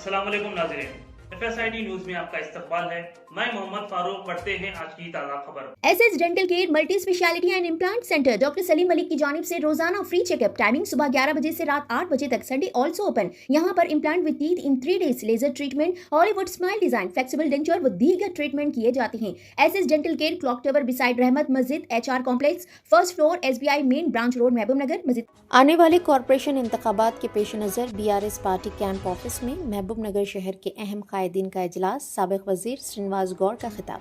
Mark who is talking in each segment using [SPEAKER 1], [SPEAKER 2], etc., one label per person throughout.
[SPEAKER 1] अस्सलाम वालेकुम नाज़रीन, FSID न्यूज में आपका इस्तकबाल है। मैं मोहम्मद फारूक। पढ़ते हैं आज की ताज़ा खबर।
[SPEAKER 2] SS dental care multi speciality and implant centre doctor Salim Malik की जानिब से रोजाना फ्री चेकअप। टाइमिंग सुबह 11 बजे से रात 8 बजे तक। Sunday also open. यहाँ पर implant with teeth in 3 days, laser treatment, Hollywood smile design, flexible denture व दीगर ट्रीटमेंट किए जाते हैं। SS dental care clock tower beside Rahmat मस्जिद, HR complex, first floor, SBI main branch road, Mahbub Nagar मस्जिद।
[SPEAKER 3] आने वाले कॉरपोरेशन इंतखाबात के पेश नज़र BRS पार्टी कैंप ऑफिस में महबूब नगर शहर के अहम कायदीन का इजलास। साबिक वजीर श्रीनिवास गौड़ का खिताब।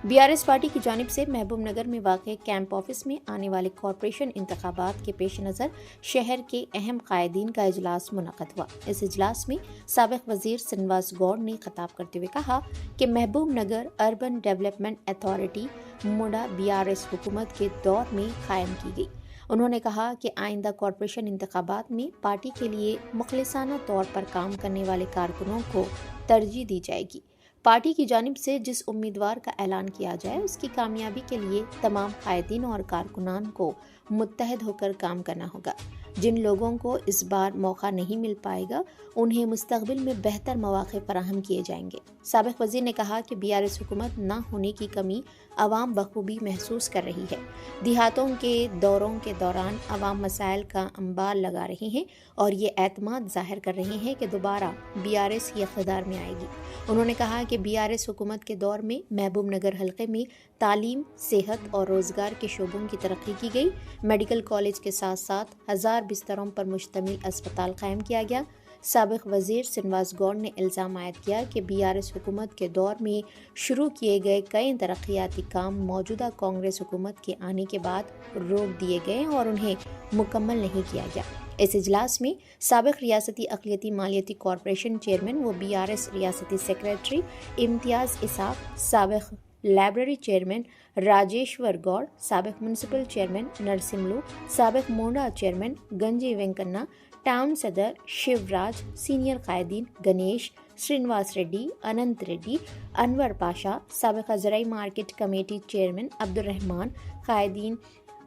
[SPEAKER 3] BRS पार्टी की जानिब से महबूब नगर में वाक़ कैंप ऑफिस में आने वाले कॉरपोरेशन इंतखाबात के पेश नज़र शहर के अहम कायदीन का इजलास मुनक़द हुआ। इस इजलास में साबिक वजीर श्रीनिवास गौड़ ने खिताब करते हुए कहा कि महबूब नगर अर्बन डेवलपमेंट अथॉरिटी मुड़ा BRS हुकूमत के दौर में कायम की गई। उन्होंने कहा कि आइंदा कॉरपोरेशन इंतखाबात में पार्टी के लिए मुखलिसाना तौर पर काम करने वाले कारकुनों को तरजीह दी जाएगी। पार्टी की जानिब से जिस उम्मीदवार का ऐलान किया जाए उसकी कामयाबी के लिए तमाम कायदीन और कारकुनान को मुत्तहद होकर काम करना होगा। जिन लोगों को इस बार मौका नहीं मिल पाएगा उन्हें मुस्तकबिल में बेहतर मौक़े फराहम किए जाएंगे। साबिक वज़ीर ने कहा कि BRS हुकूमत न होने की कमी आवाम बखूबी महसूस कर रही है। देहातों के दौरों के दौरान आवाम मसाइल का अंबार लगा रहे हैं और ये एतमाद ज़ाहिर कर रहे हैं कि दोबारा BRS ही इक़्तिदार में आएगी। उन्होंने कहा कि BRS हुकूमत के दौर में महबूब नगर हल्के में तालीम, सेहत और रोज़गार के शोबों की तरक्की की गई। मेडिकल कॉलेज के साथ साथ 1000 बिस्तरों पर मुश्तमिल अस्पताल कायम किया गया। साबिक वज़ीर श्रीनिवास गौड़ ने इल्ज़ाम आयद किया कि BRS हुकूमत के दौर में शुरू किए गए कई तरक्याती काम मौजूदा कांग्रेस हुकूमत के आने के बाद रोक दिए गए और उन्हें मुकम्मल नहीं किया गया। इस इजलास में साबिक रियासती अक़लियती मालियती कॉरपोरेशन चेयरमैन व BRS रियासती सेक्रेटरी इम्तियाज़ इसाक, साबिक लाइब्रेरी चेयरमैन राजेश्वर गौड़, साबिक म्यूनसिपल चेयरमैन नरसिम्लू, साबिक मोंडा चेयरमैन गंजी वेंकन्ना, टाउन सदर शिवराज, सीनियर कायदीन गणेश, श्रीनिवास रेड्डी, अनंत रेड्डी, अनवर पाशा, साबिक ज़राई मार्केट कमेटी चेयरमैन अब्दुर्रहमान, कायदीन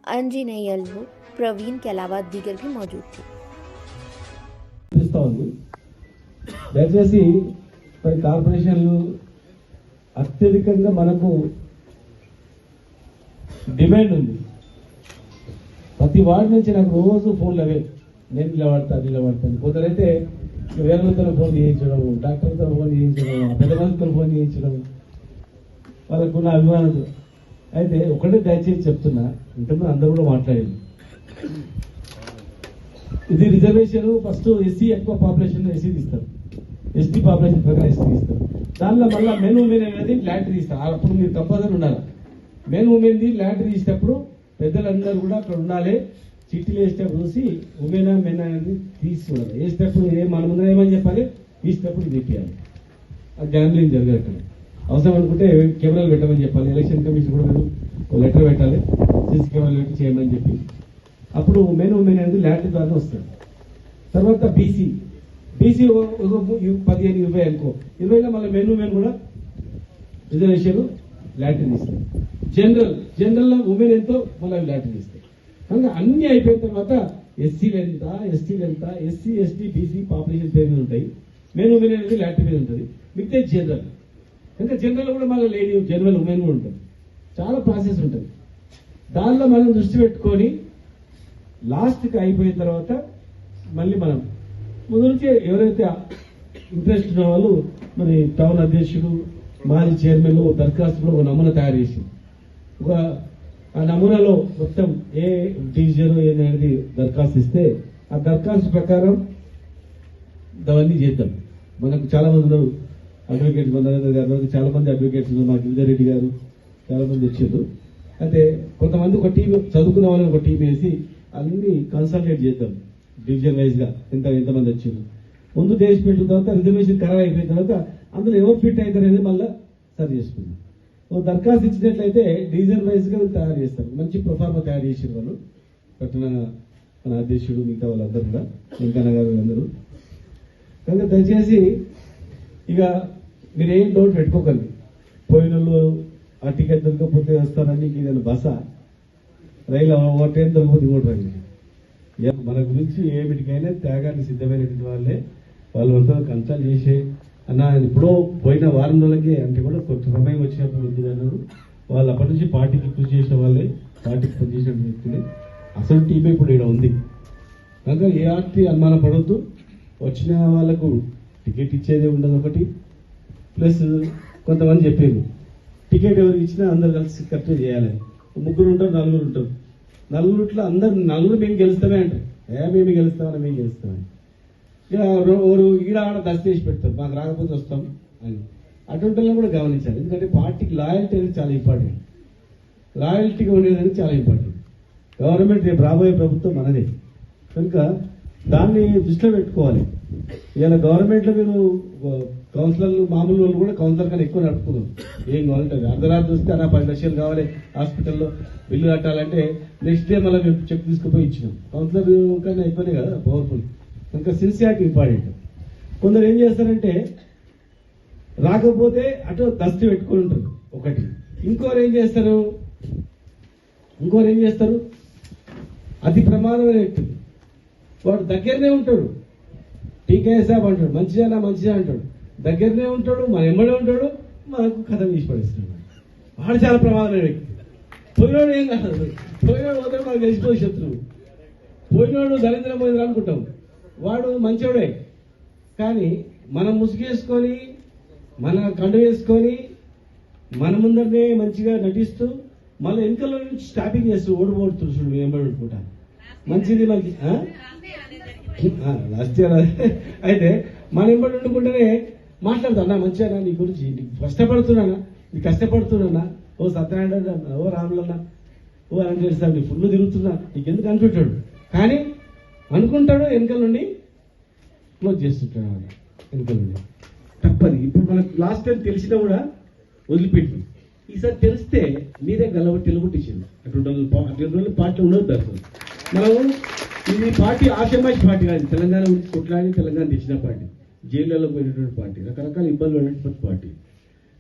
[SPEAKER 3] अंजिनयल्लू, प्रवीण के अलावा दीगर भी मौजूद थे।
[SPEAKER 4] దయచేసి మరి కార్పొరేషన్లు అత్యధికంగా మనకు డిమాండ్ ఉంది. ప్రతి వార్డు నుంచి నాకు రోజు ఫోన్లు అవే, నేను ఇలా వాడతాను. కొందరైతే వేరేతో ఫోన్ చేయించడం, డాక్టర్తో ఫోన్ చేయించడం, పెద్ద మందితో ఫోన్ చేయించడం, వాళ్ళకు నా అభిమానులు. అయితే ఒకటే దయచేసి చెప్తున్నా, ఇంతకుముందు అందరూ కూడా మాట్లాడింది, ఇది రిజర్వేషన్ ఫస్ట్ SC ఎక్కువ పాపులేషన్ SC తీస్తారు, ST పాపులేషన్ ప్రకారం ST తీస్తారు. దానిలో మళ్ళీ మెన్ ఉమెన్ అనేది ల్యాండ్ తీస్తారు. అప్పుడు మీరు కంపల్సరీ ఉండాలి. మెన్ ఉమెన్ది ల్యాండ్ తీసేటప్పుడు పెద్దలందరూ కూడా అక్కడ ఉండాలి. చిట్టీలు వేసేటప్పుడు చూసి ఉమెన్ మెన్ అనేది తీసుకోవాలి. వేసేటప్పుడు మన ముందర ఏమని చెప్పాలి, తీసేటప్పుడు చెప్పాలి. ఆ గ్యాంబ్లింగ్ జరగదు. అక్కడ అవసరం అనుకుంటే కెమెరాలు పెట్టమని చెప్పాలి. ఎలక్షన్ కమిషన్ కూడా మీరు లెటర్ పెట్టాలి, CC కెమెరాలు పెట్టి చేయమని చెప్పి. అప్పుడు మెన్ ఉమెన్ అనేది ల్యాండ్ ద్వారా వస్తుంది. తర్వాత BC 15, 20 అనుకో, 20లో మళ్ళీ మెన్ ఉమెన్ కూడా రిజర్వేషన్ ల్యాండ్ ఇస్తారు. జనరల్లో ఉమెన్ ఎంతో మళ్ళీ ల్యాండ్ ఇస్తారు. కనుక అన్ని అయిపోయిన తర్వాత SCలు ఎంత, STలు ఎంత, SC ST BC పాపులేషన్ పేరు మీద ఉంటాయి. మెన్ ఉమెన్ అనేది ల్యాండ్ మీద ఉంటుంది. మిగతా జనరల్, ఇంకా జనరల్ కూడా మళ్ళీ లేడీ జనరల్ ఉమెన్ కూడా ఉంటుంది. చాలా ప్రాసెస్ ఉంటుంది. దానిలో మనం దృష్టి పెట్టుకొని లాస్ట్కి అయిపోయిన తర్వాత మళ్ళీ మనం ముందు నుంచి ఎవరైతే ఇంట్రెస్ట్ ఉన్న వాళ్ళు మరి టౌన్ అధ్యక్షుడు, మాజీ చైర్మన్ దరఖాస్తులో ఒక నమూనా తయారు చేసి ఆ నమూనాలో మొత్తం ఏ డివిజన్ అనేది దరఖాస్తు ఇస్తే ఆ దరఖాస్తు ప్రకారం అవన్నీ చేద్దాం. మనకు చాలా మంది ఉన్నారు అడ్వకేట్స్, చాలా మంది అడ్వకేట్స్ ఉన్నారు. మా గిరిజారెడ్డి గారు చాలా మంది వచ్చారు. అయితే కొంతమంది ఒక టీం చదువుకున్న వాళ్ళని ఒక టీం వేసి అన్ని కన్సల్టేట్ చేద్దాం. డివిజన్ వైజ్ గా ఎంతమంది వచ్చారు ముందు చేసి పెట్టిన తర్వాత రిజర్వేషన్ ఖరారు అయిపోయిన తర్వాత అందులో ఎవరు ఫిట్ అవుతారు అనేది మళ్ళీ సరి చేసుకుందాం. దరఖాస్తు ఇచ్చినట్లయితే డివిజన్ వైజ్ గా తయారు చేస్తారు. మంచి ప్రొఫార్మా తయారు చేసిన వాళ్ళు పట్టణ మన అధ్యక్షుడు, మిగతా వాళ్ళందరూ కూడా, వెంకన్న గారు అందరూ. కనుక దయచేసి ఇక మీరేం డౌట్ పెట్టుకోకండి. పోయిన వాళ్ళు ఆ టికెట్ దొరకకపోతే వస్తారని ఏదైనా బస రైలు ఒక ట్రైన్ దొరకకపోతే ఇంకోటి రైలు. మన గురించి ఏమిటికైనా త్యాగానికి సిద్ధమైనటువంటి వాళ్ళే వాళ్ళంతా కన్సల్ట్ చేసి అన్న ఎప్పుడో పోయిన వారం రోజులకే అంటే కూడా కొంత సమయం వచ్చినప్పుడు ఉంది అన్నారు. వాళ్ళు అప్పటి నుంచి పార్టీకి కృషి చేసిన వాళ్ళే, పార్టీకి పనిచేసిన వ్యక్తులే. అసలు టీమే ఇప్పుడు ఇక్కడ ఉంది కనుక ఏ ఆర్టీ అనుమానం పడవద్దు. వచ్చిన వాళ్ళకు టికెట్ ఇచ్చేదే ఉండదు ఒకటి. ప్లస్ కొంతమంది చెప్పారు టికెట్ ఎవరికి ఇచ్చినా అందరు కలిసి కరెక్ట్గా చేయాలని. ముగ్గురు ఉంటారు, నలుగురు ఉంటారు. నలుగురిట్లో అందరు నలుగురు మేము గెలుస్తామే అంటారు. మేము గెలుస్తామని మేము గెలుస్తామని ఇక ఈడ ఆడ దస్తి చేసి పెడతారు, మాకు రాకపోతే వస్తాం అని. అటువంటి కూడా గమనించాలి. ఎందుకంటే పార్టీకి లాయల్టీ అనేది చాలా ఇంపార్టెంట్. లాయల్టీగా ఉండేది అనేది చాలా ఇంపార్టెంట్. గవర్నమెంట్ రేపు రాబోయే ప్రభుత్వం మనదే కనుక దాన్ని దృష్టిలో పెట్టుకోవాలి. ఇవాళ గవర్నమెంట్లో మీరు కౌన్సిలర్లు మామూలు వాళ్ళు కూడా కౌన్సిలర్ కన్నా ఎక్కువ నడుపుకున్నాం. ఏం కావాలంటే అర్ధరాత్రి వస్తే అన్న 10 లక్షలు కావాలి హాస్పిటల్లో బిల్లు కట్టాలంటే నెక్స్ట్ డే మళ్ళీ మేము చెక్ తీసుకుపోయి ఇచ్చినాం. కౌన్సిలర్ కన్నా ఎక్కువనే కదా పవర్ఫుల్. ఇంకా సిన్సియారిటీ ఇంపార్టెంట్. కొందరు ఏం చేస్తారంటే రాకపోతే అటు దస్తి పెట్టుకొని ఉంటారు ఒకటి. ఇంకోరు ఏం చేస్తారు అతి ప్రమాదమైన వ్యక్తులు. వాడు దగ్గరనే ఉంటాడు, టీకే సాబ్ అంటాడు, మంచిదా అంటాడు, దగ్గరనే ఉంటాడు, మన ఎంబడే ఉంటాడు, మనకు కథ తీసి పడిస్తున్నాడు. వాడు చాలా ప్రమాదమైన వ్యక్తి. పోయినాడు ఏం కాదు, పోయినాడు పోతే మనకు తెలిసిపోయి శత్రువు. పోయినాడు దరిద్రం పోయింది అనుకుంటాం, వాడు మంచోడే. కానీ మనం ముసుగేసుకొని మన కండు వేసుకొని మన ముందరనే మంచిగా నటిస్తూ మళ్ళీ వెనుకల్లో నుంచి స్టాపింగ్ చేస్తూ ఓడిపోతుడు చూడు ఎంబడుకుంటా మంచిది లాస్ట్ ఇయర్. అయితే మన ఎంబడి వండుకుంటేనే మాట్లాడుతున్నా మంచిగా నీ గురించి, నీకు కష్టపడుతున్నానా ఓ సత్యనారాయణ అన్న, ఓ రాములన్న, ఓ అనంతేశ్వర సార్ నీ ఫుల్ తిరుగుతున్నా నీకెందుకు అనుకుంటాడు. కానీ అనుకుంటాడు వెనుకల నుండి క్లోజ్ చేస్తుంటాడు అన్నమాట. వెనుకల నుండి తప్పది. ఇప్పుడు మనకు లాస్ట్ టైం తెలిసినా కూడా వదిలిపెట్టి ఈసారి తెలిస్తే మీరే తెలుగుట్టించింది. అటువంటి పార్టీ ఉండదు అసలు. మనం ఇది పార్టీ ఆశమాషి పార్టీ కాదు. తెలంగాణ గురించి కొట్లాడి తెలంగాణ తెచ్చిన పార్టీ, జైళ్ళలో పోయినటువంటి పార్టీ, రకరకాల ఇబ్బందులు ఉన్నటువంటి పార్టీ,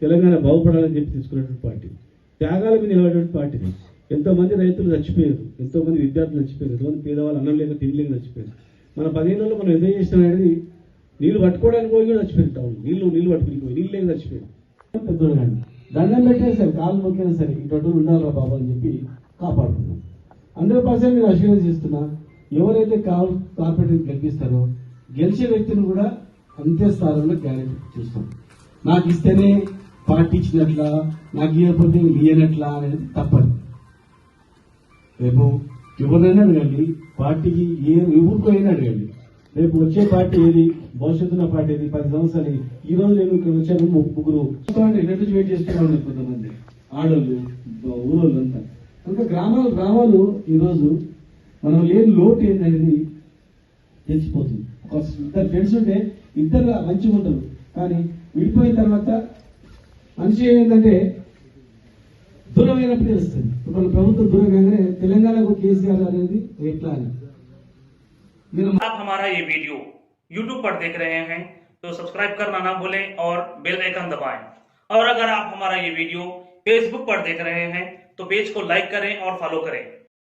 [SPEAKER 4] తెలంగాణ బాగుపడాలని చెప్పి తీసుకున్నటువంటి పార్టీ, త్యాగాల మీద నిలబడినటువంటి పార్టీ. ఎంతో మంది రైతులు చచ్చిపోయారు, ఎంతో మంది విద్యార్థులు చచ్చిపోయారు, ఎంతోమంది పేదవాళ్ళు అన్నం లేక తిండి లేక చచ్చిపోయారు. మన 15 రోజుల్లో మనం ఎంజాయ్ చేసినాం అనేది నీళ్లు పట్టుకోవడానికి పోయి కూడా చచ్చిపోయింటాం. నీళ్లు పట్టుకుని పోయి నీళ్ళు లేక చచ్చిపోయారు. పెద్దోళ్ళు కానీ దండం పెట్టినా సరే, కాళ్ళు మొక్కినా సరే ఇటువంటి ఉండాలిరా బాబు అని చెప్పి కాపాడుతున్నాం. 100% నేను అష్యూరెన్స్ ఇస్తున్నా. ఎవరైతే కార్పొరేట్ గెలిపిస్తారో గెలిచే వ్యక్తిని కూడా అంతే స్థానంలో గ్యారెంటీ చూస్తాం. నాకు ఇస్తేనే పార్టీ ఇచ్చినట్లా, నాకు ఇవ్వకపోతే ఇయ్యనట్లా అనేది తప్పదు. రేపు ఎవరైనా అడగండి, పార్టీకి ఎవరికైనా అడగండి, రేపు వచ్చే పార్టీ ఏది, భవిష్యత్తున్న పార్టీ ఏది, 10 సంవత్సరాలు. ఈ రోజు నేను ఇక్కడ వచ్చాను, ముగ్గురు ఎన్నట్టు వెయిట్ చేస్తున్నాను కొంతమంది ఆడోళ్ళు, ఊరోళ్ళు అంతా. కనుక గ్రామాలు ఈరోజు మనం లేని లోటు ఏంటనేది తెలిసిపోతుంది. ఇద్దరు ఫ్రెండ్స్ ఉంటే ఇద్దరు మంచిగా ఉంటారు, కానీ విడిపోయిన తర్వాత మనిషి ఏంటంటే దూరం అయినప్పుడు తెలుస్తుంది. మన ప్రభుత్వం దూరం కాగానే తెలంగాణకు కేసీఆర్ అనేది ఎట్లా అని.
[SPEAKER 1] आप हमारा ये वीडियो YouTube पर देख रहे हैं तो सब्सक्राइब करना ना भूलें और बेल आइकन दबाएं। और अगर आप हमारा ये वीडियो Facebook पर देख रहे हैं तो पेज को लाइक करें और फॉलो करें।